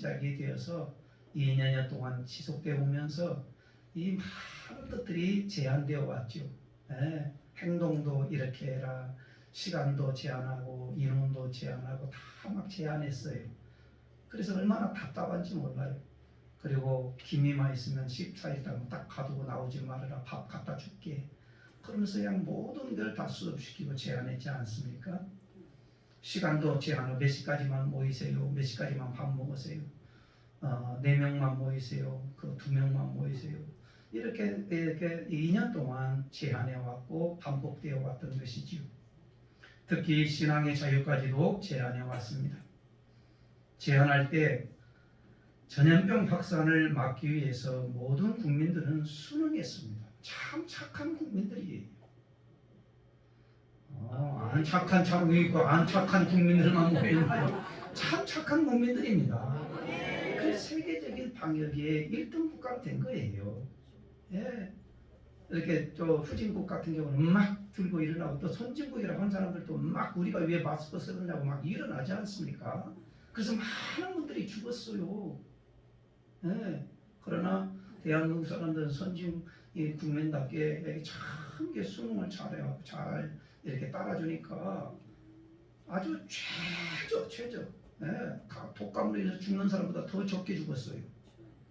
시작이 되어서 2년여 동안 지속되어 오면서 이 많은 것들이 제한되어 왔죠. 예, 행동도 이렇게 해라, 시간도 제한하고 인원도 제한하고 다 막 제한했어요. 그래서 얼마나 답답한지 몰라요. 그리고 김이만 있으면 14일 동안 딱 가두고 나오지 말아라, 밥 갖다 줄게. 그러면서 그냥 모든 걸 다 수업시키고 제한했지 않습니까? 시간도 제한하고 몇 시까지만 모이세요, 몇 시까지만 밥 먹으세요, 4명만 모이세요, 그 2명만 모이세요. 이렇게 2년 동안 제한해왔고 반복되어 왔던 것이지요. 특히 신앙의 자유까지도 제한해왔습니다. 제한할 때 전염병 확산을 막기 위해서 모든 국민들은 순응했습니다. 참 착한 국민들이에요. 안 착한 참이 있고 안 착한 국민들만 모여있나요? 참 착한 국민들입니다. 그 세계적인 방역의 1등 국가가 된 거예요. 예. 이렇게 또 후진국 같은 경우는 막 들고 일어나고, 또 선진국이라고 하는 사람들도 막 우리가 왜 마스크 쓰느냐고 막 일어나지 않습니까? 그래서 많은 분들이 죽었어요. 예. 그러나 대한민국 사람들은 선진 국민답게 참 수능을 잘해갖고 잘 이렇게 따라주니까 아주 최저. 예. 독감으로 인해서 죽는 사람보다 더 적게 죽었어요.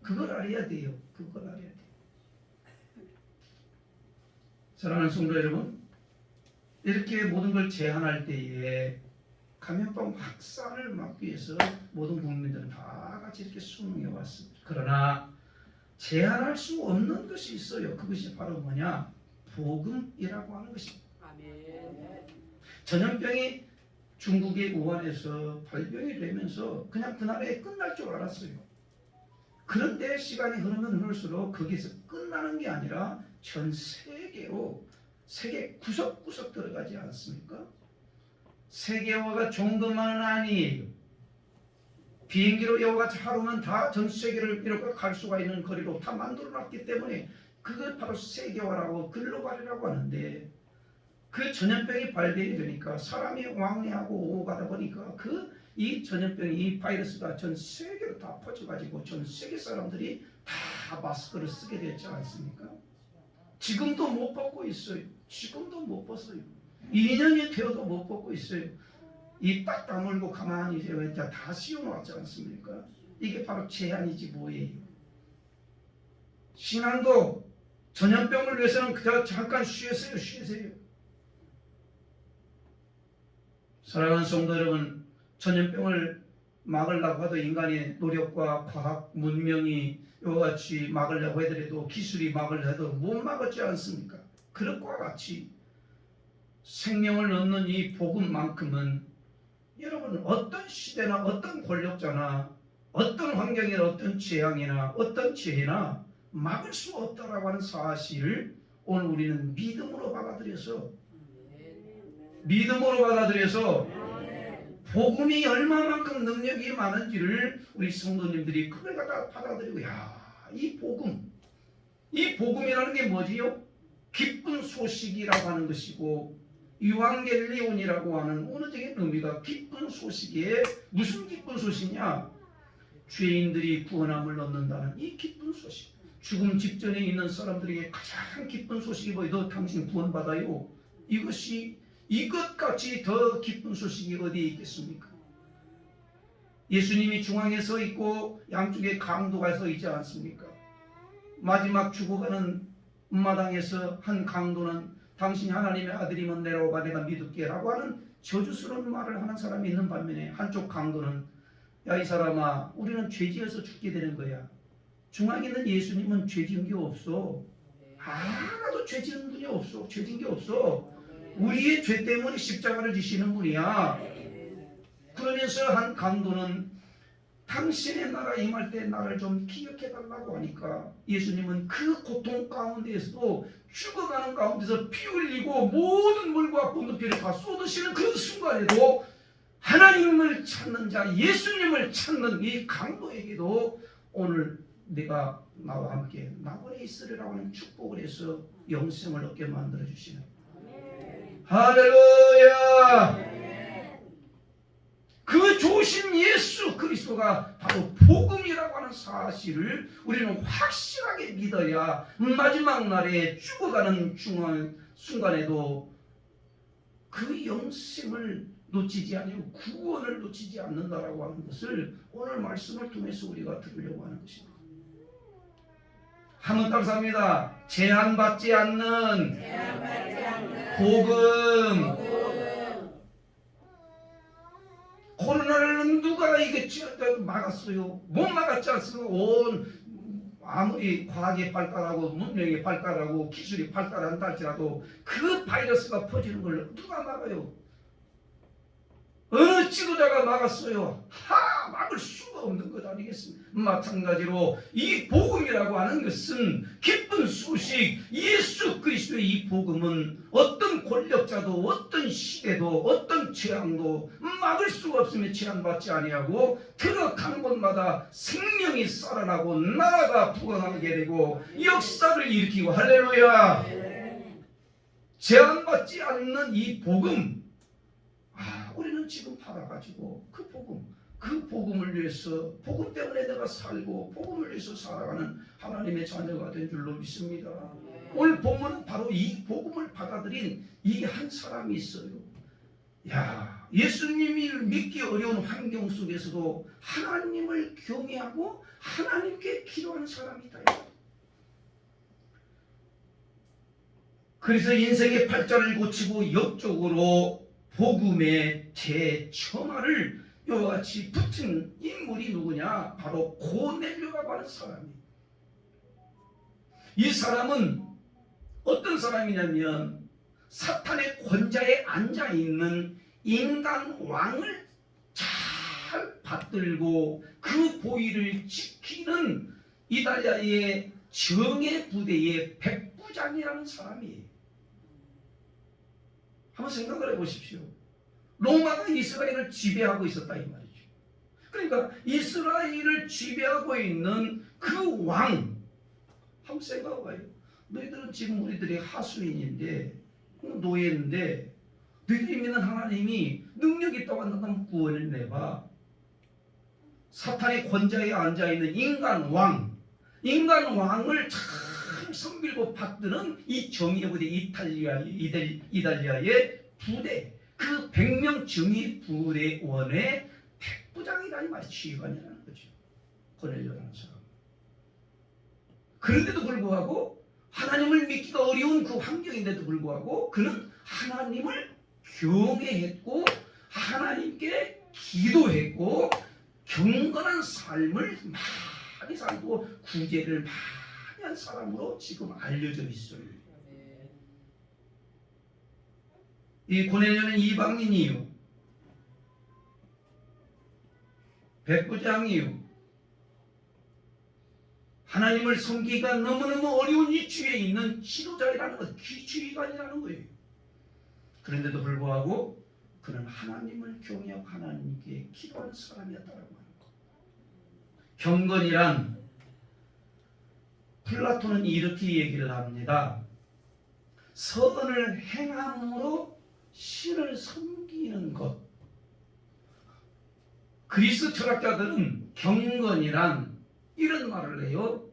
그걸 알아야 돼요. 그걸 알아야 돼요. 사랑하는 성도 여러분, 이렇게 모든 걸 제한할 때에 감염병 확산을 막기 위해서 모든 국민들은 다 같이 이렇게 순응해 왔습니다. 그러나 제한할 수 없는 것이 있어요. 그것이 바로 뭐냐? 복음이라고 하는 것입니다. 전염병이 중국의 우한에서 발병이 되면서 그냥 그날에 끝날 줄 알았어요. 그런데 시간이 흐르면 흐를수록 거기서 끝나는 게 아니라 전 세계로, 세계 구석구석 들어가지 않습니까? 세계화가 정도만은 아니에요. 비행기로 여기까지 하루면 다 전 세계를 이렇게 갈 수가 있는 거리로 다 만들어놨기 때문에 그걸 바로 세계화라고 글로벌이라고 하는데, 그 전염병이 발병이 되니까 사람이 왕래하고 오고 가다 보니까 이 전염병이, 이 바이러스가 전 세계로 다 퍼져가지고 전 세계 사람들이 다 마스크를 쓰게 됐지 않습니까? 지금도 못 벗고 있어요. 지금도 못 벗어요. 2년이 되어도 못 벗고 있어요. 입 딱 다물고 가만히 이제 다 씌워놓았지 않습니까? 이게 바로 제한이지 뭐예요. 신앙도 전염병을 위해서는 그저 잠깐 쉬세요. 사랑하는 성도 여러분, 전염병을 막으려고 해도 인간의 노력과 과학, 문명이 이와같이 막으려고 하더라도, 기술이 막으려고 해도 못 막았지 않습니까? 그것과 같이 생명을 얻는 이 복음만큼은 여러분, 어떤 시대나 어떤 권력자나 어떤 환경이나 어떤 재앙이나 어떤 재해나 막을 수 없다라고 하는 사실을 오늘 우리는 믿음으로 받아들여서 복음이 얼마만큼 능력이 많은지를 우리 성도님들이 그걸 갖다 받아들이고, 이 복음이라는 게 뭐지요? 기쁜 소식이라고 하는 것이고, 유앙겔리온이라고 하는 언어적인 의미가 기쁜 소식이에, 무슨 기쁜 소식이냐? 죄인들이 구원함을 얻는다는 이 기쁜 소식. 죽음 직전에 있는 사람들에게 가장 기쁜 소식이 뭐예요? 너 당신 구원받아요. 이것같이 더 기쁜 소식이 어디에 있겠습니까? 예수님이 중앙에 서 있고 양쪽에 강도가 서 있지 않습니까? 마지막 죽어가는 마당에서 한 강도는 당신이 하나님의 아들이면 내려오가 내가 믿을게 라고 하는 저주스러운 말을 하는 사람이 있는 반면에, 한쪽 강도는 야, 이 사람아, 우리는 죄지어서 죽게 되는 거야. 중앙에 있는 예수님은 죄진 게 없어. 하나도 죄진 분이 없어. 죄진 게 없어. 우리의 죄 때문에 십자가를 지시는 분이야. 그러면서 한 강도는 당신의 나라 임할 때 나를 좀 기억해 달라고 하니까, 예수님은 그 고통 가운데에서도, 죽어가는 가운데서 피 흘리고 모든 물과 분노피를 다 쏟으시는 그 순간에도 하나님을 찾는 자, 예수님을 찾는 이 강도에게도 오늘 내가 나와 함께 나번에 있으리라고 하는 축복을 해서 영생을 얻게 만들어 주시는, 할렐루야. 그 좋으신 예수 그리스도가 바로 복음이라고 하는 사실을 우리는 확실하게 믿어야 마지막 날에 죽어가는 순간에도 그 영생을 놓치지 아니고 구원을 놓치지 않는다라고 하는 것을 오늘 말씀을 통해서 우리가 들으려고 하는 것입니다. 한번 감사합니다. 제한받지 않는 복음. 코로나를 누가 이겼지? 막았어요. 못 막았지 않습니까? 아무리 과학이 발달하고 문명이 발달하고 기술이 발달한다 할지라도 그 바이러스가 퍼지는 걸 누가 막아요? 어느 지도자가 막았어요? 막을 수가 없는 것 아니겠습니까? 마찬가지로 이 복음이라고 하는 것은 기쁜 소식, 예수 그리스도의 이 복음은 어떤 권력자도 어떤 시대도 어떤 재앙도 막을 수가 없으며 제한받지 아니하고 들어가는 곳마다 생명이 살아나고 나라가 부흥하게 되고 역사를 일으키고 할렐루야. 제한받지 않는 이 복음, 우리는 지금 받아가지고 그 복음을 위해서, 복음 때문에 내가 살고 복음을 위해서 살아가는 하나님의 자녀가 된 줄로 믿습니다. 오늘 본문은 바로 이 복음을 받아들인 이 한 사람이 있어요. 예수님을 믿기 어려운 환경 속에서도 하나님을 경외하고 하나님께 기도하는 사람이다. 그래서 인생의 팔자를 고치고 역적으로 복음의 대처마를 이와 같이 붙인 인물이 누구냐? 바로 고넬료라고 하는 사람이에요. 이 사람은 어떤 사람이냐면 사탄의 권좌에 앉아있는 인간 왕을 잘 받들고 그 보위를 지키는 이달리아의 정예 부대의 백부장이라는 사람이에요. 한번 생각을 해보십시오. 로마가 이스라엘을 지배하고 있었다 이 말이죠. 그러니까 이스라엘을 지배하고 있는 그 왕, 한번 생각해봐요. 너희들은 지금 우리들의 하수인인데 노예인데 너희들이 믿는 하나님이 능력이 있다고 한다면 구원을 내봐. 사탄의 권좌에 앉아있는 인간 왕을 참 섬기고 받드는 이 정예부대 이달리아의 부대, 그 100명 정예부대원의 백부장이라니 말이 지휘관이라는 거죠. 고넬료라는 사람. 그런데도 불구하고 하나님을 믿기가 어려운 그 환경인데도 불구하고 그는 하나님을 경외했고 하나님께 기도했고 경건한 삶을 많이 살고 구제를 많이 한 사람으로 지금 알려져 있어요. 이 고넬료는 이방인이요, 백부장이요, 하나님을 섬기기가 너무너무 어려운 위치에 있는 지도자이라는 것, 지휘관이라는 거예요. 그런데도 불구하고 그는 하나님을 경외하고 하나님께 기도하는 사람이었다고 하는 것. 경건이란, 플라톤은 이렇게 얘기를 합니다. 선을 행함으로 신을 섬기는 것. 그리스 철학자들은 경건이란 이런 말을 해요.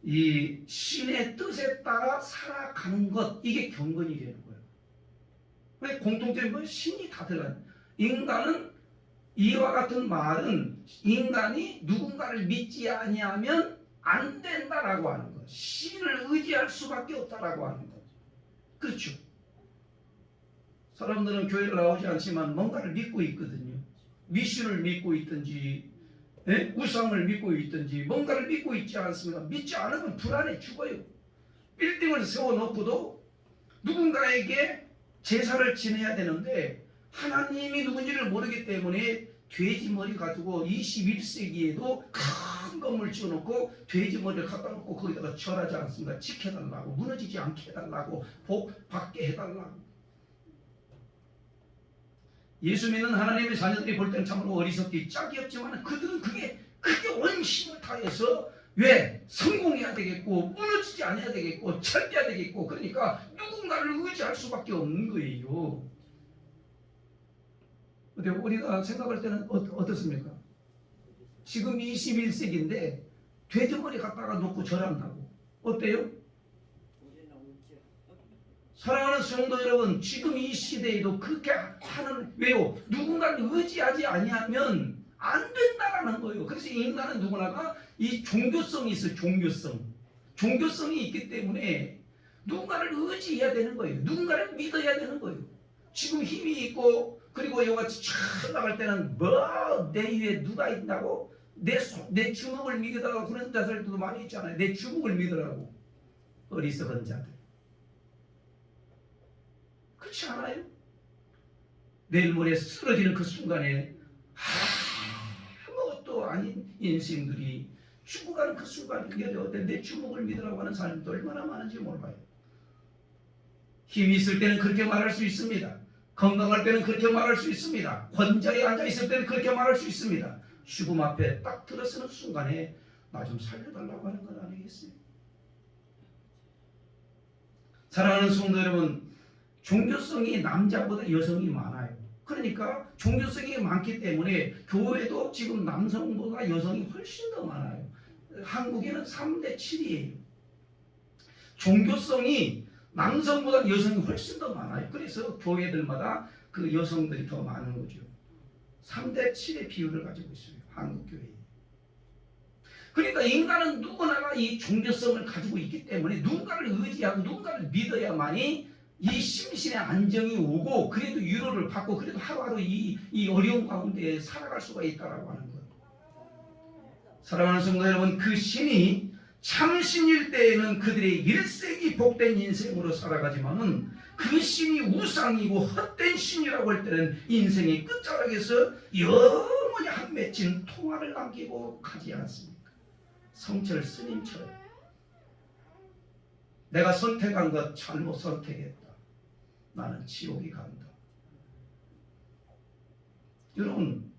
이 신의 뜻에 따라 살아가는 것, 이게 경건이 되는 거예요. 왜? 공통점인 건 신이 다 들어간. 인간은 이와 같은 말은 인간이 누군가를 믿지 아니하면 안 된다라고 하는 것. 신을 의지할 수밖에 없다라고 하는 것. 그렇죠. 사람들은 교회를 나오지 않지만 뭔가를 믿고 있거든요. 미신을 믿고 있든지 우상을 믿고 있든지 뭔가를 믿고 있지 않습니까? 믿지 않으면 불안해 죽어요. 빌딩을 세워놓고도 누군가에게 제사를 지내야 되는데 하나님이 누군지를 모르기 때문에 돼지 머리 가지고 21세기에도 큰 건물 지어놓고 돼지 머리를 갖다 놓고 거기다가 절하지 않습니까? 지켜달라고, 무너지지 않게 해달라고, 복 받게 해달라고. 예수 믿는 하나님의 자녀들이 볼 때는 참으로 어리석기 짝이 없지만 그들은 그게 온 힘을 다해서 왜? 성공해야 되겠고 무너지지 않아야 되겠고 철대야 되겠고 그러니까 누군가를 의지할 수밖에 없는 거예요. 어때 우리가 생각할 때는 어떻습니까? 지금 21세기인데 돼지머리 갖다가 놓고 절한다고 어때요? 사랑하는 성도 여러분, 지금 이 시대에도 그렇게 하는 왜요? 누군가를 의지하지 아니하면 안 된다라는 거예요. 그래서 인간은 누구나가 이 종교성이 있어요. 종교성이 있기 때문에 누군가를 의지해야 되는 거예요. 누군가를 믿어야 되는 거예요. 지금 힘이 있고 그리고 이같이 촥 나갈 때는 뭐 내 위에 누가 있다고? 내 주먹을 믿으라고 그런 자들도 많이 있잖아요. 내 주먹을 믿으라고. 어리석은 자들. 그렇지 않아요? 내일 모레 쓰러지는 그 순간에 아무것도 아닌 인생들이 죽어가는 그 순간에 내 주먹을 믿으라고 하는 사람도 얼마나 많은지 몰라요. 힘이 있을 때는 그렇게 말할 수 있습니다. 건강할 때는 그렇게 말할 수 있습니다. 권자에 앉아있을 때는 그렇게 말할 수 있습니다. 죽음 앞에 딱 들어서는 순간에 나 좀 살려달라고 하는 건 아니겠어요? 사랑하는 성도 여러분, 종교성이 남자보다 여성이 많아요. 그러니까 종교성이 많기 때문에 교회도 지금 남성보다 여성이 훨씬 더 많아요. 한국에는 3대 7이에요. 종교성이 남성보다 여성이 훨씬 더 많아요. 그래서 교회들마다 그 여성들이 더 많은 거죠. 3대 7의 비율을 가지고 있어요. 한국 교회. 그러니까 인간은 누구나가 이 종교성을 가지고 있기 때문에 누군가를 의지하고 누군가를 믿어야만이 이 심신의 안정이 오고 그래도 위로를 받고 그래도 하루하루 이 어려운 가운데 살아갈 수가 있다라고 하는 거예요. 사랑하는 성도 여러분, 그 신이 참신일 때에는 그들의 일생이 복된 인생으로 살아가지만은 그 신이 우상이고 헛된 신이라고 할 때는 인생의 끝자락에서 영원히 한 맺힌 통화를 남기고 가지 않습니까? 성철 스님처럼 내가 선택한 것 잘못 선택했다. 나는 지옥에 간다. 여러분,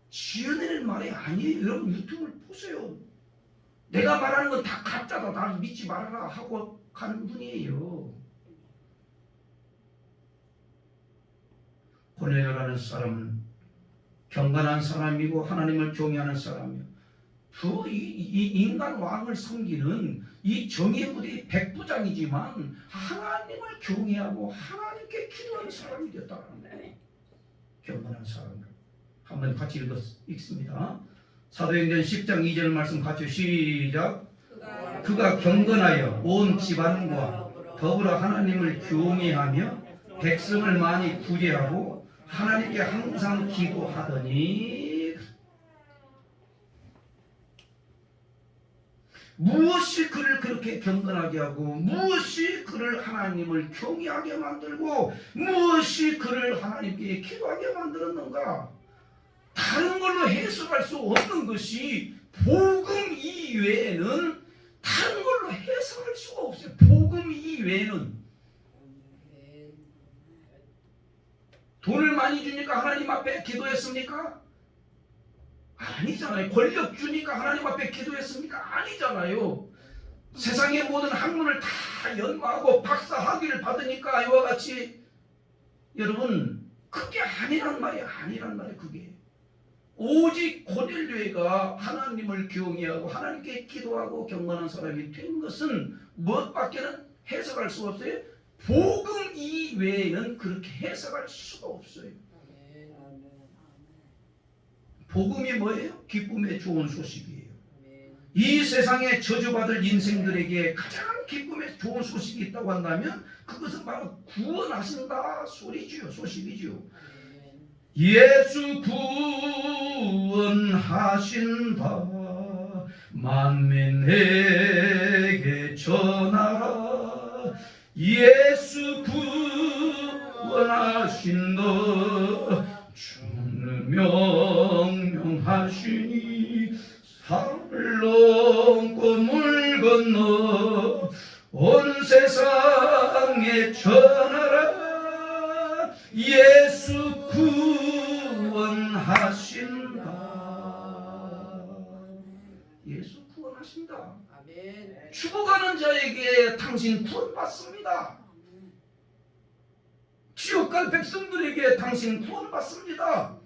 지어내는 말이 아니에요. 여러분 유튜브를 보세요. 내가 말하는 건 다 가짜다. 나를 믿지 말아라 하고 가는 분이에요. 고넬료라는 사람은 경건한 사람이고 하나님을 경외하는 사람이요. 이 인간 왕을 섬기는 이 정의 부대의 백부장이지만 하나님을 경외하고 하나님께 기도하는 사람이 되었다는 거예요. 경건한 사람. 한번 같이 읽습니다. 사도행전 10장 2절 말씀 같이 시작. 그가 경건하여 온 집안과 더불어 하나님을 경외하며 백성을 많이 구제하고 하나님께 항상 기도하더니 무엇이 그를 그렇게 경건하게 하고 무엇이 그를 하나님을 경외하게 만들고 무엇이 그를 하나님께 기도하게 만들었는가? 다른 걸로 해석할 수 없는 것이 복음 이외에는 다른 걸로 해석할 수가 없어요. 복음 이외에는 돈을 많이 주니까 하나님 앞에 기도했습니까? 아니잖아요. 권력 주니까 하나님 앞에 기도했습니까? 아니잖아요. 세상의 모든 학문을 다 연마하고 박사 학위를 받으니까 이와 같이 여러분 그게 아니란 말이에요. 그게 오직 고넬료가 하나님을 경외하고 하나님께 기도하고 경건한 사람이 된 것은 무엇밖에는 해석할 수 없어요. 복음 이외에는 그렇게 해석할 수가 없어요. 복음이 뭐예요? 기쁨의 좋은 소식이에요. 이 세상에 저주받을 인생들에게 가장 기쁨의 좋은 소식이 있다고 한다면 그것은 바로 구원하신다 소식이죠. 예수 구원하신다 만민에게 전하라. 예수 구원하신다 주는 명령하시니 산을 넘고 물 건너 온 세상에 전하라. 예수 구원하신다. 예수 구원하신다. 아멘. 죽어가는 자에게 당신 구원받습니다. 지옥 갈 백성들에게 당신 구원받습니다.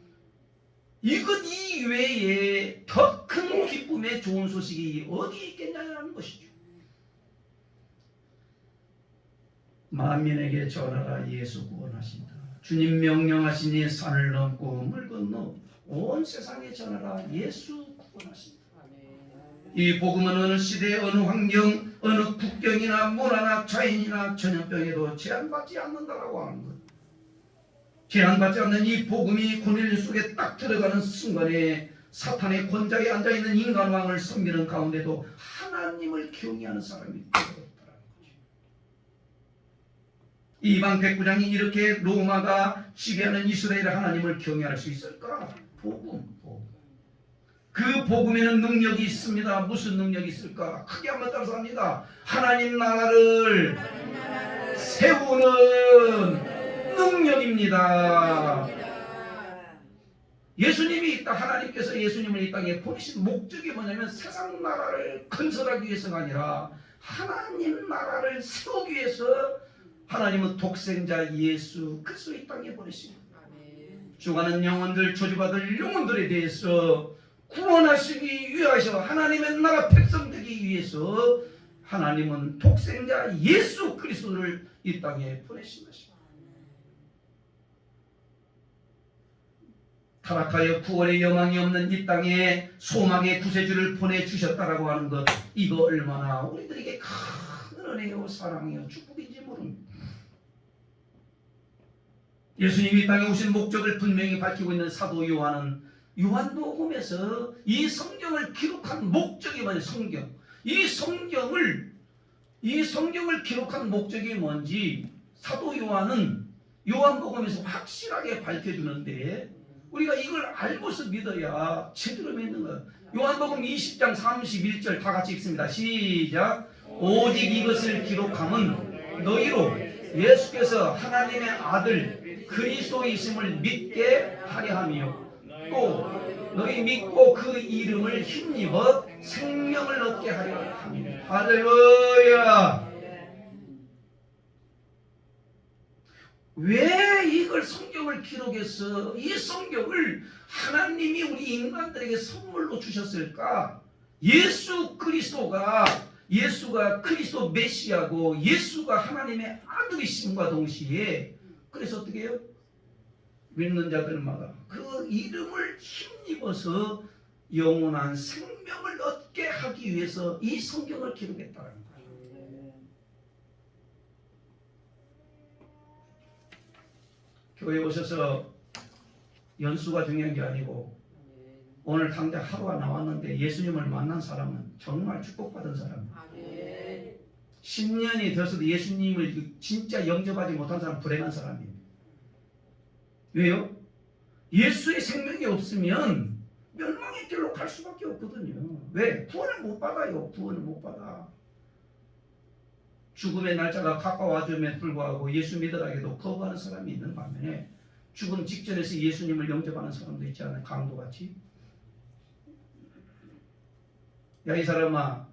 이것 이외에 더 큰 기쁨의 좋은 소식이 어디 있겠냐는 것이죠. 만민에게 전하라, 예수 구원하신다. 주님 명령하시니 산을 넘고 물 건너 온 세상에 전하라, 예수 구원하신다. 이 복음은 어느 시대, 어느 환경, 어느 국경이나 문화나 자연이나 전염병에도 제한받지 않는다라고 하는 것. 제한받지 않는 이 복음이 고넬료 속에 딱 들어가는 순간에 사탄의 권좌에 앉아있는 인간왕을 섬기는 가운데도 하나님을 경외하는 사람이 되었다는 거죠. 이방 백부장이 이렇게 로마가 지배하는 이스라엘 하나님을 경외할 수 있을까? 복음. 그 복음에는 능력이 있습니다. 무슨 능력이 있을까? 크게 한번 따라서 합니다. 하나님 나라를 세우는 능력입니다. 예수님이 이 땅, 하나님께서 예수님을 이 땅에 보내신 목적이 뭐냐면 세상 나라를 건설하기 위해서가 아니라 하나님 나라를 세우기 위해서 하나님은 독생자 예수 그리스도 이 땅에 보내십니다. 죽어가는 영혼들, 저주받을 영혼들에 대해서 구원하시기 위하여 하나님의 나라 백성 되기 위해서 하나님은 독생자 예수 그리스도를 이 땅에 보내신 것입니다. 타락하여 구원의 여망이 없는 이 땅에 소망의 구세주를 보내주셨다라고 하는 것, 이거 얼마나 우리들에게 큰 은혜요 사랑이요 축복인지 모릅니다. 예수님이 이 땅에 오신 목적을 분명히 밝히고 있는 사도 요한은 요한복음에서 이 성경을 기록한 목적이 뭐냐, 성경. 이 성경을 기록한 목적이 뭔지 사도 요한은 요한복음에서 확실하게 밝혀주는데 우리가 이걸 알고서 믿어야 제대로 믿는 거예요. 요한복음 20장 31절 다 같이 읽습니다. 시작. 오직 이것을 기록함은 너희로 예수께서 하나님의 아들 그리스도이심을 믿게 하려 함이요 또 너희 믿고 그 이름을 힘입어 생명을 얻게 하려 함이라. 할렐루야. 왜 이걸 성경을 기록해서 이 성경을 하나님이 우리 인간들에게 선물로 주셨을까? 예수가 그리스도 메시아고 예수가 하나님의 아들이심과 동시에 그래서 어떻게 해요? 믿는 자들마다 그 이름을 힘입어서 영원한 생명을 얻게 하기 위해서 이 성경을 기록했다는 거예요. 교회 오셔서 연수가 중요한 게 아니고 오늘 당장 하루가 나왔는데 예수님을 만난 사람은 정말 축복받은 사람이에요. 10년이 되어서도 예수님을 진짜 영접하지 못한 사람은 불행한 사람이에요. 왜요? 예수의 생명이 없으면 멸망의 길로 갈 수밖에 없거든요. 왜? 구원을 못 받아요. 구원을 못 받아. 죽음의 날짜가 가까워짐에 불구하고 예수 믿으라고도 거부하는 사람이 있는 반면에 죽음 직전에서 예수님을 영접하는 사람도 있지 않아요? 강도같이. 야, 이 사람아,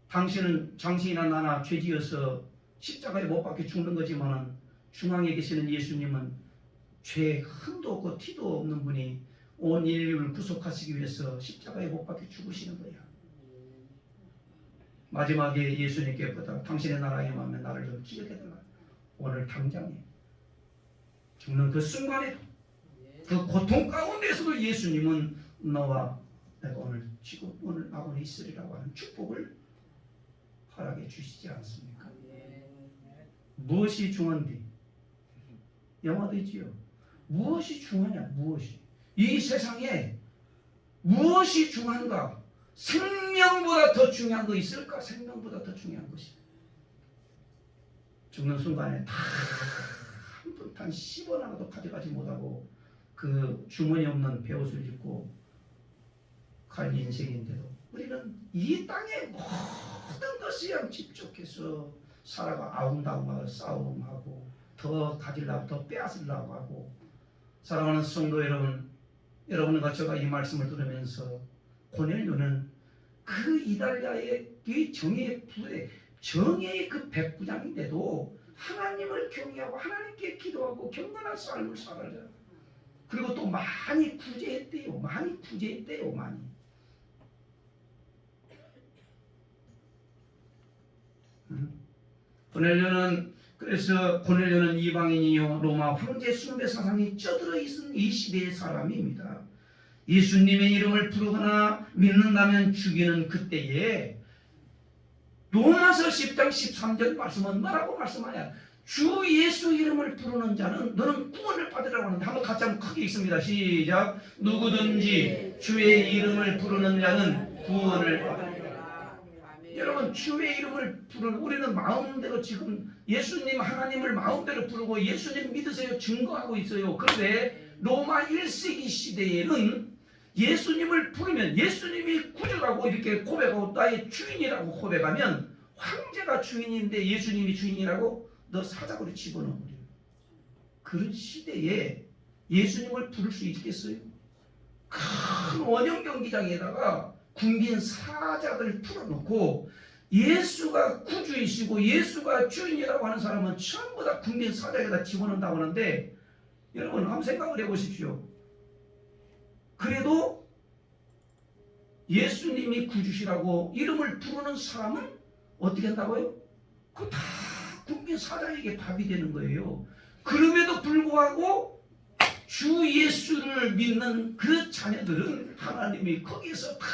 당신은 당신이나 나나 죄지어서 십자가에 못 박혀 죽는 거지만 중앙에 계시는 예수님은 죄 흠도 없고 티도 없는 분이 온 인류를 구속하시기 위해서 십자가에 못 박혀 죽으시는 거야. 마지막에 예수님께 보다 당신의 나라에 임하면 나를 좀 기억해달라. 오늘 당장에 죽는 그 순간에도 그 고통 가운데서도 예수님은 너와 내가 오늘 지금 오늘 나오니 있으리라고 하는 축복을 허락해 주시지 않습니까? 무엇이 중요한데? 영화도 있지요. 무엇이 중요하냐? 무엇이? 이 세상에 무엇이 중요한가? 생명보다 더 중요한 거 있을까? 생명보다 더 중요한 것이. 죽는 순간에 다 한 푼 단 10원 하나도 가져가지 못하고 그 주머니 없는 베옷을 입고 갈 인생인데도 우리는 이 땅의 모든 것이랑 집중해서 살아가 아웅다웅하고 싸움하고 더 가지려고 더 빼앗으려고 하고 사랑하는 성도 여러분, 여러분과 제가 이 말씀을 들으면서 고넬료는 그 이달리아의 그 정예의 그 백부장인데도 하나님을 경외하고 하나님께 기도하고 경건한 삶을 살아라. 그리고 또 많이 구제했대요. 많이 구제했대요. 많이. 고넬료는 이방인이요 로마 황제 숭배 사상이 쩌들어 있은 이 시대의 사람입니다. 예수님의 이름을 부르거나 믿는다면 죽이는 그때에 로마서 10장 13절 말씀은 뭐라고 말씀하냐? 주 예수 이름을 부르는 자는 너는 구원을 받으라고 하는데 한번 같이 한번 크게 읽습니다. 시작. 누구든지 주의 이름을 부르는 자는 구원을 받으리라. 여러분 주의 이름을 부르는 우리는 마음대로 지금 예수님 하나님을 마음대로 부르고 예수님 믿으세요 증거하고 있어요. 그런데 로마 1세기 시대에는 예수님을 부르면 예수님이 구주라고 이렇게 고백하고 나의 주인이라고 고백하면 황제가 주인인데 예수님이 주인이라고 너 사자고리 집어넣어버려요. 그런 시대에 예수님을 부를 수 있겠어요? 큰 원형 경기장에다가 군빈 사자들 풀어놓고 예수가 구주이시고 예수가 주인이라고 하는 사람은 전부 다 군빈 사자에다 집어넣는다고 하는데 여러분 한번 생각을 해보십시오. 그래도 예수님이 구주시라고 이름을 부르는 사람은 어떻게 한다고요? 그거 다 군빈 사자에게 밥이 되는 거예요. 그럼에도 불구하고 주 예수를 믿는 그 자녀들은 하나님이 거기에서 다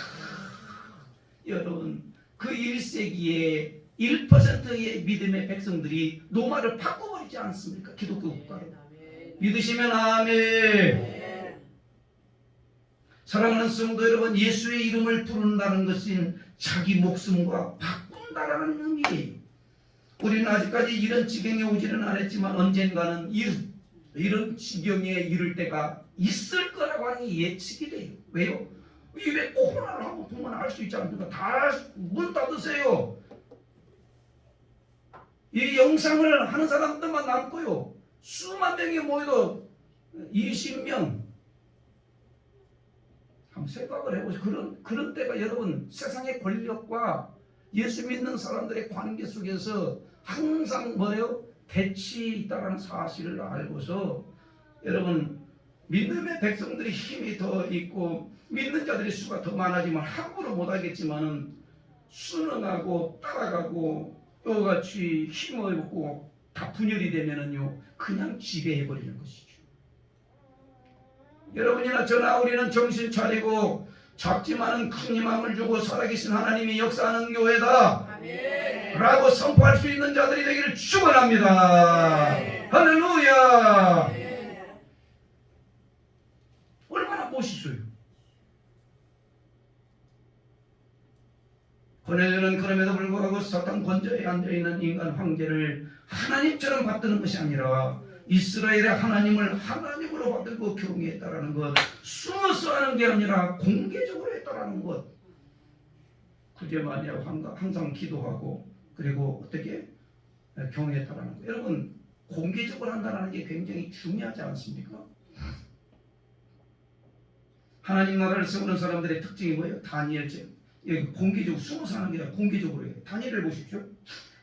여러분 그 1세기에 1%의 믿음의 백성들이 로마를 바꿔버리지 않습니까? 기독교 국가로. 믿으시면 아멘. 사랑하는 성도 여러분, 예수의 이름을 부른다는 것은 자기 목숨과 바꾼다라는 의미예요. 우리는 아직까지 이런 지경에 오지는 않았지만 언젠가는 이런 지경에 이를 때가 있을 거라고 하는 게 예측이 돼요. 왜요? 왜 코로나를 한번 보면 알 수 있지 않습니까? 다 문 닫으세요. 이 영상을 하는 사람들만 남고요. 수만 명이 모여도 20명. 한번 생각을 해보세요. 그런 때가 여러분 세상의 권력과 예수 믿는 사람들의 관계 속에서 항상 뭐예요? 대치 있다는 사실을 알고서 여러분 믿음의 백성들이 힘이 더 있고 믿는 자들의 수가 더 많아지면 함부로 못하겠지만은 순응하고 따라가고 이같이 힘을 얻고 다 분열이 되면은요 그냥 지배해버리는 것이죠. 여러분이나 저나 우리는 정신 차리고 작지만은 큰 희망을 주고 살아계신 하나님이 역사하는 교회다 아멘. 라고 선포할 수 있는 자들이 되기를 축원합니다. 할렐루야. 얼마나 멋있어요. 고넬료는 그럼에도 불구하고 사탄 권좌에 앉아있는 인간 황제를 하나님처럼 받드는 것이 아니라 이스라엘의 하나님을 하나님으로 받들고 경외했다라는 것, 숨어서 하는 게 아니라 공개적으로 했다라는 것. 구제만이 항상 기도하고 그리고 어떻게 경외했다라는 것. 여러분 공개적으로 한다는 게 굉장히 중요하지 않습니까? 하나님 나라를 세우는 사람들의 특징이 뭐예요? 다니엘처럼 공개적으로 숨어서 하는 게 아니라 공개적으로 해요. 다니엘을 보십시오.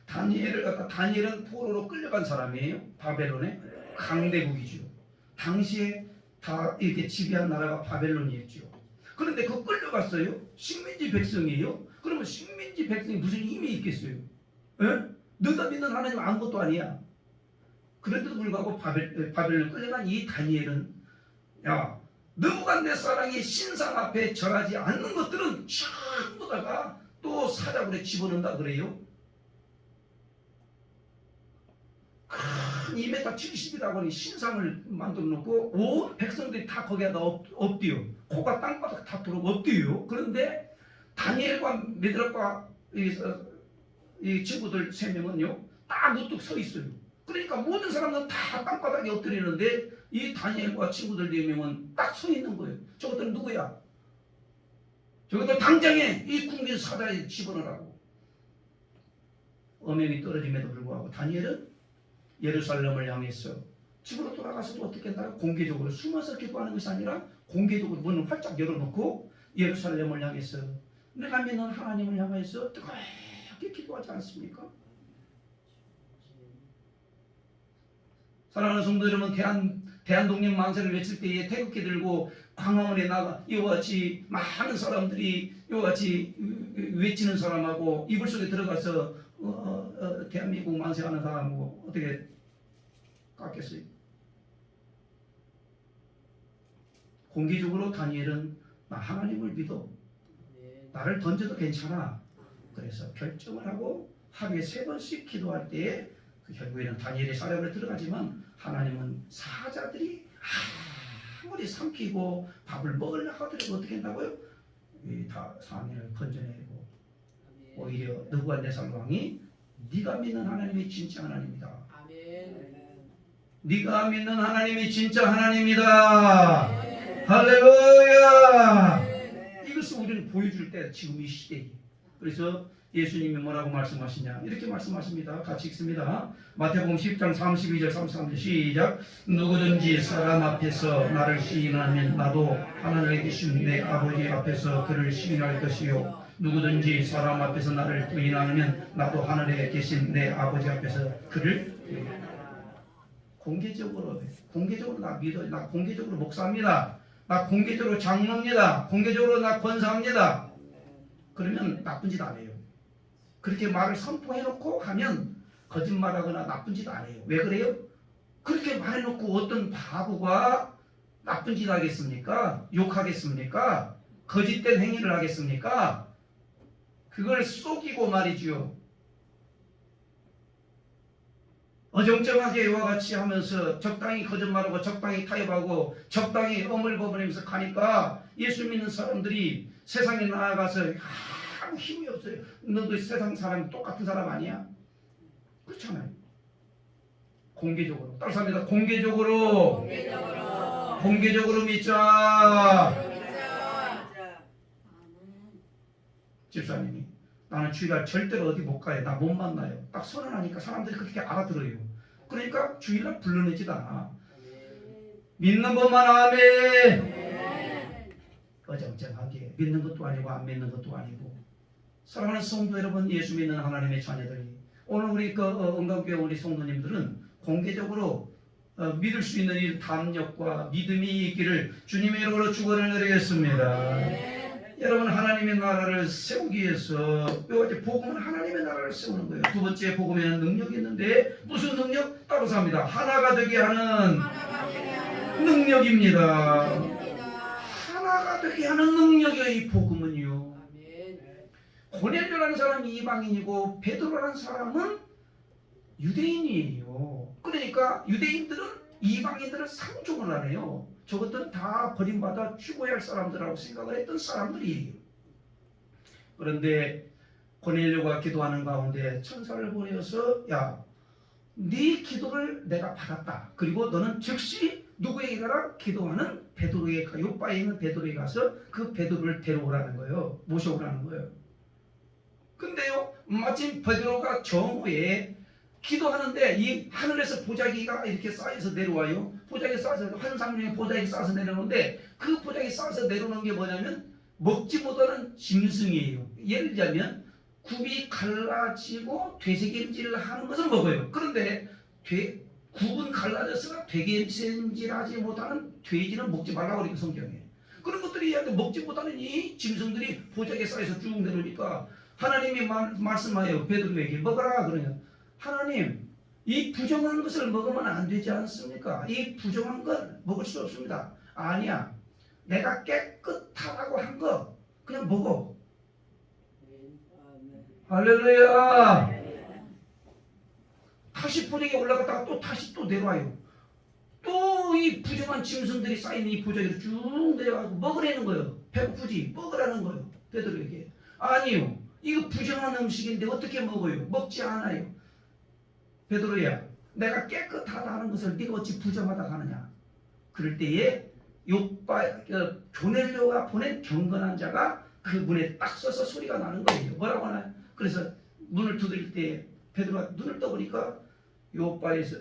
다니엘은 포로로 끌려간 사람이에요. 바벨론에 강대국이죠. 당시에 다 이렇게 지배한 나라가 바벨론이었죠. 그런데 그 끌려갔어요. 식민지 백성이에요. 그러면 식민지 백성이 무슨 힘이 있겠어요? 에? 너가 믿는 하나님 아무것도 아니야. 그런데도 불구하고 바벨론 끌려간 이 다니엘은 야 느부갓네살의 신상 앞에 절하지 않는 것들은 전부 다가 또 사자굴에 집어넣는다 그래요. 큰 2m 70이라고 하는 신상을 만들어 놓고 온 백성들이 다 거기에다 엎드려. 코가 땅바닥 닿도록 엎드려요. 그런데 다니엘과 메드락과 이 친구들 3명은요 딱 우뚝 서 있어요. 그러니까 모든 사람은 다 땅바닥에 엎드리는데 이 다니엘과 친구들 4명은 딱 서 있는 거예요. 저것들은 누구야? 저것들 당장에 이 군빈 사자에 집어넣으라고. 어명이 떨어짐에도 불구하고 다니엘은 예루살렘을 향해서 집으로 돌아가서도 어떻게 한다? 공개적으로 숨어서 기도하는 것이 아니라 공개적으로 문을 활짝 열어놓고 예루살렘을 향해서 내가 믿는 하나님을 향해서 뜨겁게 기도하지 않습니까? 사랑하는 성도 여러분, 대한독립 만세를 외칠 때에 태극기 들고 광화문에 나가 이와 같이 많은 사람들이 이와 같이 외치는 사람하고 이불 속에 들어가서 대한민국 만세하는 사람하고 어떻게 같겠어요? 공개적으로 다니엘은 나 하나님을 믿어. 나를 던져도 괜찮아. 그래서 결정을 하고 하루에 3번씩 기도할 때에 결국에는 다니엘의 사역을 들어가지만 하나님은 사자들이 아무리 삼키고 밥을 먹으려고 하더라도 어떻게 한다고요? 다 사내를 건져내고 오히려 느부갓네살 왕이 네가 믿는 하나님이 진짜 하나님이다. 네가 믿는 하나님이 진짜 하나님이다. 할렐루야. 이것을 우리는 보여줄 때 지금 이 시대에. 그래서 예수님이 뭐라고 말씀하시냐 이렇게 말씀하십니다. 같이 읽습니다. 마태복음 10장 32절 33절 시작. 누구든지 사람 앞에서 나를 시인하면 나도 하늘에 계신 내 아버지 앞에서 그를 시인할 것이요 누구든지 사람 앞에서 나를 부인하면 나도 하늘에 계신 내 아버지 앞에서 그를 공개적으로 나 믿어. 나 공개적으로 목사입니다. 나 공개적으로 장로입니다. 공개적으로 나 권사입니다. 그러면 나쁜 짓 안 해요. 그렇게 말을 선포해놓고 하면 거짓말하거나 나쁜 짓 안 해요. 왜 그래요? 그렇게 말해놓고 어떤 바보가 나쁜 짓 하겠습니까? 욕하겠습니까? 거짓된 행위를 하겠습니까? 그걸 속이고 말이지요. 어정쩡하게 이와 같이 하면서 적당히 거짓말하고 적당히 타협하고 적당히 어물버물하면서 가니까 예수 믿는 사람들이 세상에 나아가서 아무 힘이 없어요. 너도 세상 사람 똑같은 사람 아니야? 그렇잖아요. 공개적으로 따라합니다. 공개적으로 믿자. 집사님이 나는 주일날 절대로 어디 못 가요. 나 못 만나요. 딱 선언하니까 사람들이 그렇게 알아들어요. 그러니까 주일날 불러내지도 않아. 믿는 것만 아멘. 어정쩡하게 믿는 것도 아니고 안 믿는 것도 아니고. 사랑하는 성도 여러분, 예수 믿는 하나님의 자녀들이 오늘 우리 은강교회 우리 성도님들은 공개적으로 믿을 수 있는 이 담력과 믿음이 있기를 주님의 이름으로 축원을 드리겠습니다. 여러분, 하나님의 나라를 세우기 위해서 이제 복음은 하나님의 나라를 세우는 거예요. 두 번째, 복음에는 능력이 있는데 무슨 능력? 따라서 합니다. 하나가 되게 하는 능력입니다. 하나가 되게 하는 능력이에요. 이 복음은요. 고넬료라는 사람이 이방인이고 베드로라는 사람은 유대인이에요. 그러니까 유대인들은 이방인들을 상종을 안 해요. 저것들은 다 버림받아 죽어야 할 사람들이라고 생각을 했던 사람들이에요. 그런데 고넬료가 기도하는 가운데 천사를 보내어서 야, 네 기도를 내가 받았다. 그리고 너는 즉시 누구에게 가라? 기도하는 베드로에게 가. 요바에 있는 베드로에게 가서 그 베드로를 데려오라는 거예요. 모셔오라는 거예요. 근데요, 마침 베드로가 정오에 기도하는데 이 하늘에서 보자기가 이렇게 쌓여서 내려와요. 보자기 쌓여서 환상중에 보자기 쌓여서 내려오는데 그 보자기 쌓여서 내려오는 게 뭐냐면 먹지 못하는 짐승이에요. 예를 들자면 굽이 갈라지고 되새김질을 하는 것은 먹어요. 그런데 굽은 갈라져서 되새김질하지 못하는 돼지는 먹지 말라고 그러니까 성경에. 그런 것들이 먹지 못하는 이 짐승들이 보자기에 쌓여서 쭉 내려오니까 하나님이 말씀하여 베드로에게 먹어라 그러냐. 하나님, 이 부정한 것을 먹으면 안 되지 않습니까? 이 부정한 건 먹을 수 없습니다. 아니야. 내가 깨끗하다고 한 거 그냥 먹어. 할렐루야. 다시 보자기에 올라갔다가 또 다시 또 내려와요. 또 이 부정한 짐승들이 쌓인 이 보자기를 쭉 내려가고 먹으라는 거예요. 배고프지? 먹으라는 거예요. 베드로에게. 아니요. 이거 부정한 음식인데 어떻게 먹어요? 먹지 않아요. 베드로야, 내가 깨끗하다는 것을 네가 어찌 부정하다 하느냐? 그럴 때에 고넬료가 보낸 경건한 자가 그 문에 딱 서서 소리가 나는 거예요. 뭐라고 하나요? 그래서 문을 두드릴 때 베드로가 눈을 떠보니까 요바에서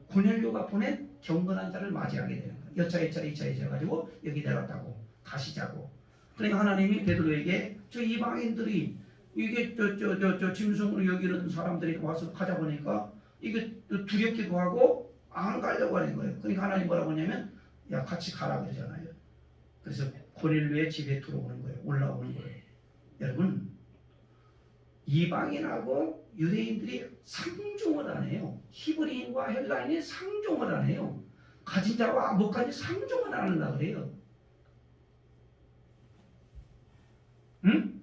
고넬료가 보낸 경건한 자를 맞이하게 되는 거예요. 여차 2차 해가지고 여기 내렸다고 가시자고. 그러니까 하나님이 베드로에게 저 이방인들이 이게 저 짐승으로 여기는 사람들이 와서 가자 보니까 이게 두렵기도 하고 안 가려고 하는 거예요. 그러니까 하나님 뭐라고 하냐면 야 같이 가라 그러잖아요. 그래서 고넬료의 집에 들어오는 거예요. 올라오는 거예요. 여러분 이방인하고 유대인들이 상종을 안 해요. 히브리인과 헬라인이 상종을 안 해요. 가진 자와 못 가진 상종을 안 한다 그래요. 응?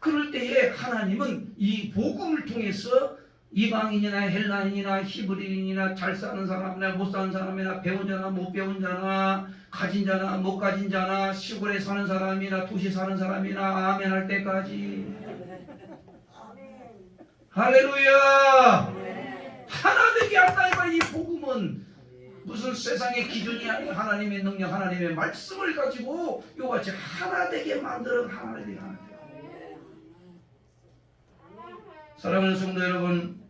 그럴 때에 하나님은 이 복음을 통해서 이방인이나 헬라인이나 히브리인이나 잘 사는 사람이나 못 사는 사람이나 배운 자나 못 배운 자나 가진 자나 못 가진 자나 시골에 사는 사람이나 도시 사는 사람이나 아멘 할 때까지 할렐루야 하나 되게 한다니까. 이 복음은 무슨 세상의 기준이 아니라 하나님의 능력 하나님의 말씀을 가지고 이같이 하나 되게 만들어 하나 되게 하나 되게. 사랑하는 성도 여러분,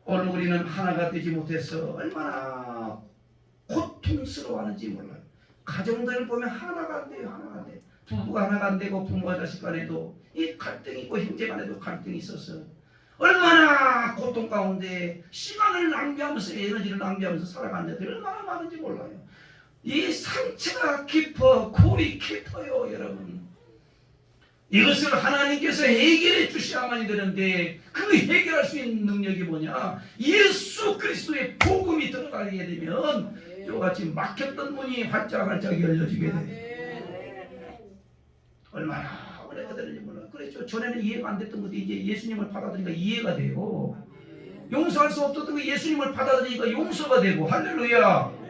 오늘 우리는 하나가 되지 못해서 얼마나 고통스러워하는지 몰라요. 가정들을 보면 하나가 안 돼요. 하나가 안 돼요. 부부가 하나가 안 되고 부모와 자식 간에도 이 갈등이 있고 형제 간에도 갈등이 있어서 얼마나 고통 가운데 시간을 낭비하면서 에너지를 낭비하면서 살아가는 자들이 얼마나 많은지 몰라요. 이 상처가 깊어 골이 깊어요. 여러분 이것을 하나님께서 해결해 주셔야만이 되는데 그 해결할 수 있는 능력이 뭐냐? 예수 그리스도의 복음이 들어가게 되면 이같이 막혔던 문이 활짝활짝 열려지게 돼요. 얼마나 오래가 되는지 몰라요. 그렇죠. 전에는 이해가 안 됐던 것도 이제 예수님을 받아들이니까 이해가 돼요. 용서할 수 없었던 거 예수님을 받아들이니까 용서가 되고 할렐루야.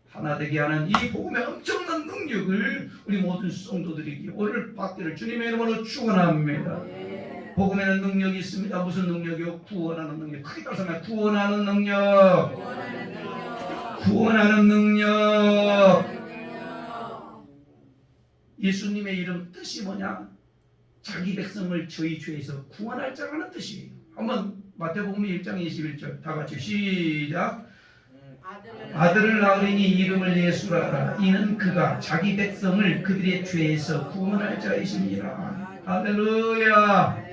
하나 되게 하는 이 복음의 엄청난 능력을 우리 모든 성도들이 오늘 받기를 주님의 이름으로 축원합니다. 복음에는 능력이 있습니다. 무슨 능력이요? 구원하는 능력. 크게 따서 말해 구원하는 능력. 구원하는 능력. 예수님의 이름 뜻이 뭐냐? 자기 백성을 저희 죄에서 구원할 자라는 뜻이에요. 한번 마태복음 1장 21절 다 같이 시작. 아들을 낳으리니 이름을 예수라 하라. 이는 그가 자기 백성을 그들의 죄에서 구원할 자이십니다. 할렐루야.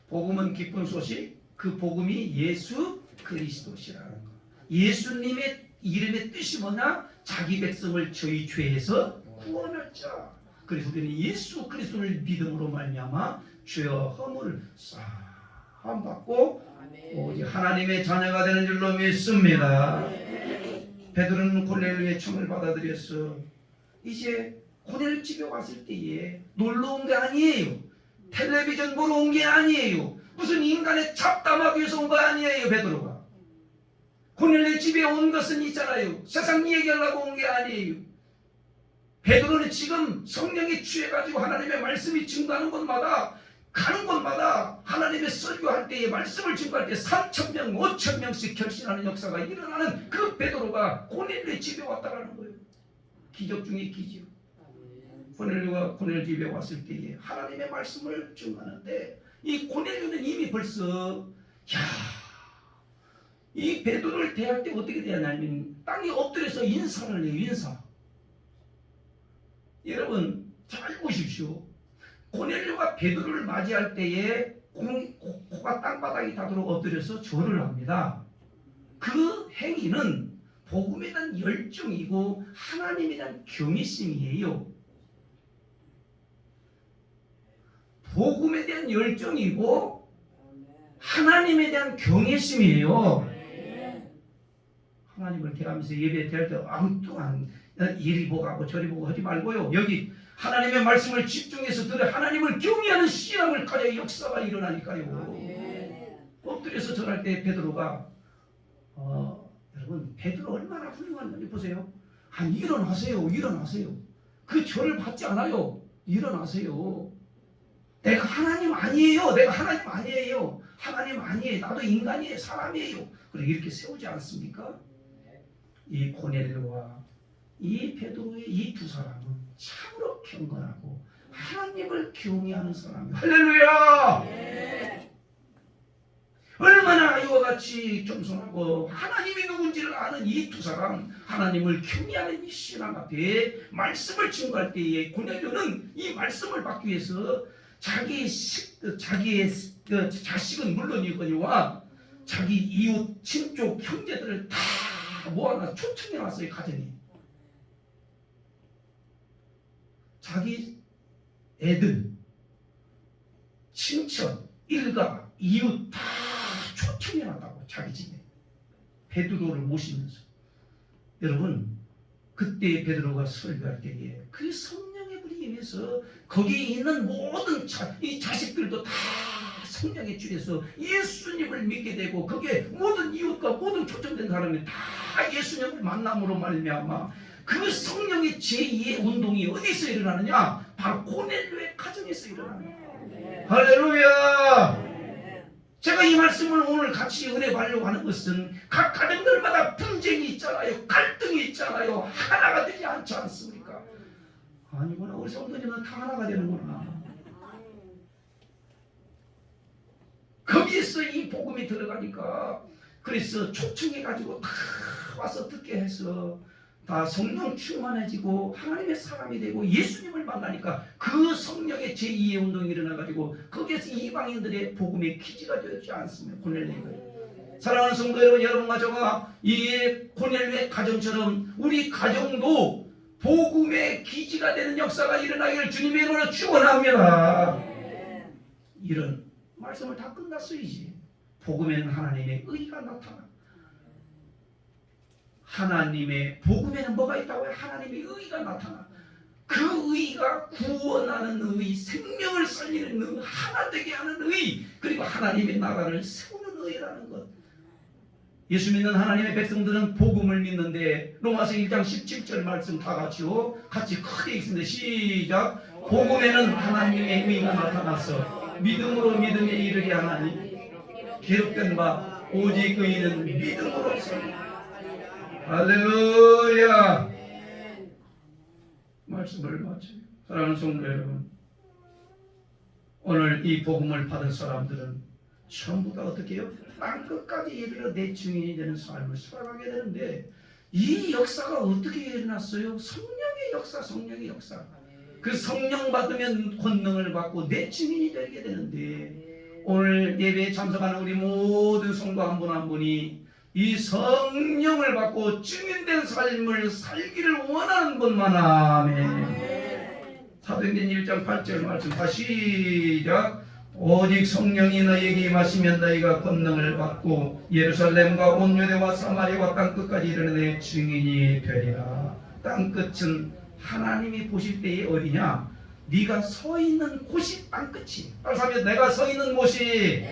복음은 기쁜 소식. 그 복음이 예수 그리스도시라는 것. 예수님의 이름의 뜻이 뭐냐? 자기 백성을 저희 죄에서 구원할 자. 그래서 우리는 예수 그리스도를 믿음으로 말미암아 죄와 허물을 사함 받고 오직 하나님의 자녀가 되는 줄로 믿습니다. 베드로는 고넬료의 청을 받아들였어. 이제 고넬료 집에 왔을 때에 놀러 온 게 아니에요. 텔레비전 보러 온 게 아니에요. 무슨 인간의 잡담하기 위해서 온 거 아니에요. 베드로가 고넬료 집에 온 것은 있잖아요. 세상 얘기하려고 온 게 아니에요. 베드로는 지금 성령에 취해가지고 하나님의 말씀이 증거하는 곳마다 가는 곳마다 하나님의 설교할 때에 말씀을 증거할 때 3,000명, 5,000명씩 결신하는 역사가 일어나는 그 베드로가 고넬료의 집에 왔다라는 거예요. 기적 중에 기적. 고넬료가 고넬료 집에 왔을 때에 하나님의 말씀을 증거하는데 이 고넬료는 이미 벌써 이 베드로를 대할 때 어떻게 대하냐면 땅에 엎드려서 인사를 해요. 인사. 여러분 잘 보십시오. 고넬료가 베드로를 맞이할 때에 코가 땅바닥에 닿도록 엎드려서 절을 합니다. 그 행위는 복음에 대한 열정이고 하나님에 대한 경외심이에요. 복음에 대한 열정이고 하나님에 대한 경외심이에요. 하나님을 대하면서 예배 드릴 때 엉뚱한 이리 보고 하고 저리 보고 하지 말고요. 여기 하나님의 말씀을 집중해서 들어 하나님을 경외하는 신앙을 가져야 역사가 일어나니까요. 엎드려서 절할 때 베드로가 여러분 베드로 얼마나 훌륭한 건지 보세요. 일어나세요. 일어나세요. 그 절을 받지 않아요. 일어나세요. 내가 하나님 아니에요. 내가 하나님 아니에요. 하나님 아니에요. 나도 인간이에요. 사람이에요. 그래 이렇게 세우지 않습니까? 이 고넬료와 이 베드로의 이 두 사람은 참으로 경건하고 하나님을 경외하는 사람이에요. 할렐루야! 네. 얼마나 이와 같이 겸손하고 하나님이 누군지를 아는 이 두 사람, 하나님을 경외하는 이 신앙 앞에 말씀을 증거할 때에 고넬료는 이 말씀을 받기 위해서 자기의 자식은 물론이거니와 자기 이웃, 친족, 형제들을 다 모아놔 초청해 놨어요. 가정이. 자기 애들, 친척, 일가, 이웃 다 초청해 놨다고. 자기 집에 베드로를 모시면서. 여러분, 그때 베드로가 설교할 때에 그 성령의 불이 임해서 거기에 있는 모든 이 자식들도 다 성령의 줄에서 예수님을 믿게 되고, 거기에 모든 이웃과 모든 초청된 사람이 다 예수님을 만남으로 말미암아 그 성령의 제2의 운동이 어디서 일어나느냐? 바로 고넬료의 가정에서 일어나는 거예요. 할렐루야. 제가 이 말씀을 오늘 같이 은혜받으려고 하는 것은 각 가정들마다 분쟁이 있잖아요. 갈등이 있잖아요. 하나가 되지 않지 않습니까? 아니구나. 우리 성도님은 다 하나가 되는구나. 거기에서 이 복음이 들어가니까, 그래서 초청해가지고 다 와서 듣게 해서 다 성령 충만해지고 하나님의 사람이 되고 예수님을 만나니까 그 성령의 제2의 운동이 일어나가지고 거기에서 이방인들의 복음의 기지가 되지 않습니까? 고넬료가. 사랑하는 성도 여러분, 여러분과 저가 이 고넬료의 가정처럼 우리 가정도 복음의 기지가 되는 역사가 일어나기를 주님의 이름으로 축원합니다. 이런 말씀을 다 끝났어요. 이제 복음에는 하나님의 의가 나타나. 하나님의 복음에는 뭐가 있다고요? 하나님의 의가 나타나. 그 의가 구원하는 의, 생명을 살리는 의, 하나 되게 하는 의, 그리고 하나님의 나라를 세우는 의라는 것. 예수 믿는 하나님의 백성들은 복음을 믿는데, 로마서 1장 17절 말씀 다 같이 크게 읽습니다. 시작. 복음에는 하나님의 의가 나타나서 믿음으로 믿음에 이르게 하나니 기록된 바 오직 의인은 믿음으로서. 할렐루야. 말씀을 마쳐요. 사랑하는 성도 여러분, 오늘 이 복음을 받은 사람들은 전부 다 어떻게 해요? 땅끝까지 이르러 내 증인이 되는 삶을 살아가게 되는데, 이 역사가 어떻게 일어났어요? 성령의 역사, 성령의 역사. 그 성령 받으면 권능을 받고 내 증인이 되게 되는데, 오늘 예배에 참석하는 우리 모든 성도 한 분 한 분이 이 성령을 받고 증인된 삶을 살기를 원하는 분만. 아멘. 사도행전 1장 8절 말씀 다시 시작. 오직 성령이 너희에게 임하시면 너희가 권능을 받고 예루살렘과 온 유대와 사마리아와 땅끝까지 이르는 내 증인이 되리라. 땅끝은 하나님이 보실 때에 어디냐? 네가 서 있는 곳이 땅끝이. 따라서 내가 서 있는 곳이,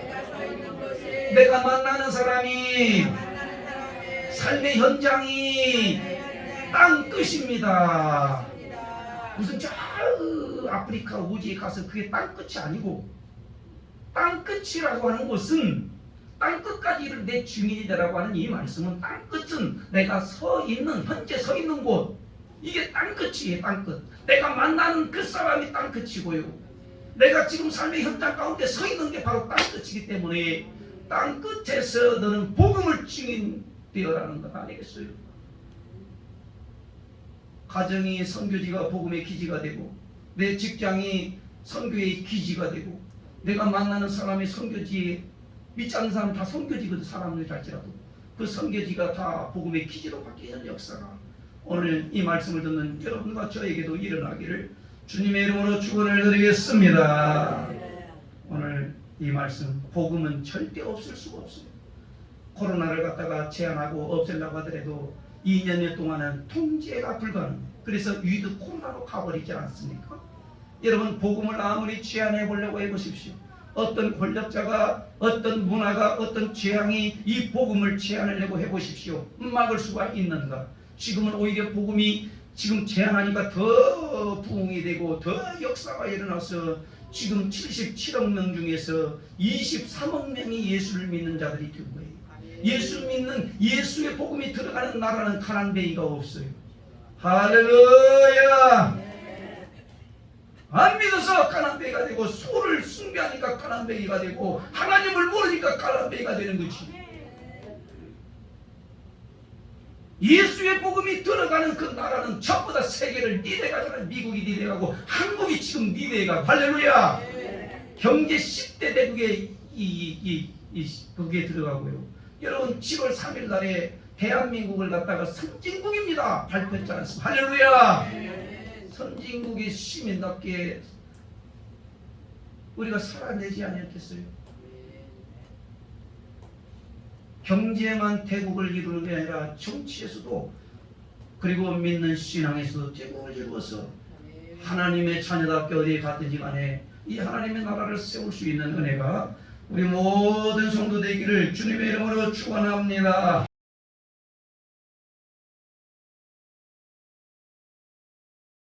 내가 만나는 사람이, 삶의 현장이 땅끝입니다. 무슨 저 아프리카 우지에 가서 그게 땅끝이 아니고, 땅끝이라고 하는 것은 땅끝까지 이를 내 증인이 되라고 하는 이 말씀은, 땅끝은 내가 서 있는, 현재 서 있는 곳, 이게 땅끝이에요. 땅끝. 내가 만나는 그 사람이 땅끝이고요, 내가 지금 삶의 현장 가운데 서 있는 게 바로 땅끝이기 때문에 땅끝에서 너는 복음을 증인되어라는 것 아니겠어요? 가정이 선교지가 복음의 기지가 되고, 내 직장이 선교의 기지가 되고, 내가 만나는 사람이 선교지에, 믿지 않는 사람 다 선교지거든. 사람을 갈지라도 그 선교지가 다 복음의 기지로 바뀌는 역사가 오늘 이 말씀을 듣는 여러분과 저에게도 일어나기를 주님의 이름으로 축원을 드리겠습니다. 오늘 이 말씀, 복음은 절대 없을 수가 없어요. 코로나를 갖다가 제한하고 없애려고 하더라도 2년 동안은 통제가 불가능해요. 그래서 위드 코로나로 가버리지 않습니까? 여러분, 복음을 아무리 제한해 보려고 해보십시오. 어떤 권력자가, 어떤 문화가, 어떤 재앙이 이 복음을 제한하려고 해보십시오. 막을 수가 있는가? 지금은 오히려 복음이 지금 제한하니까 더 부흥이 되고 더 역사가 일어나서 지금 77억 명 중에서 23억 명이 예수를 믿는 자들이 된 거예요. 예수 믿는, 예수의 복음이 들어가는 나라는 가난뱅이가 없어요. 할렐루야. 안 믿어서 가난뱅이가 되고, 소를 숭배하니까 가난뱅이가 되고, 하나님을 모르니까 가난뱅이가 되는 거지. 예수의 복음이 들어가는 그 나라는 전부 다 세계를 리드해가잖아요. 미국이 리드해가고 한국이 지금 리드해가고. 할렐루야. 경제 10대 대국의 이 거기에 들어가고요. 여러분 7월 3일 날에 대한민국을 갖다가 선진국입니다 발표했지 않습니까? 할렐루야. 선진국의 시민답게 우리가 살아내지 않았겠어요? 경제만 대국을 이루는 게 아니라 정치에서도 그리고 믿는 신앙에서도 대국을 이루어서 하나님의 자녀답게 어디에 갔든지 간에 이 하나님의 나라를 세울 수 있는 은혜가 우리 모든 성도 되기를 주님의 이름으로 축원합니다.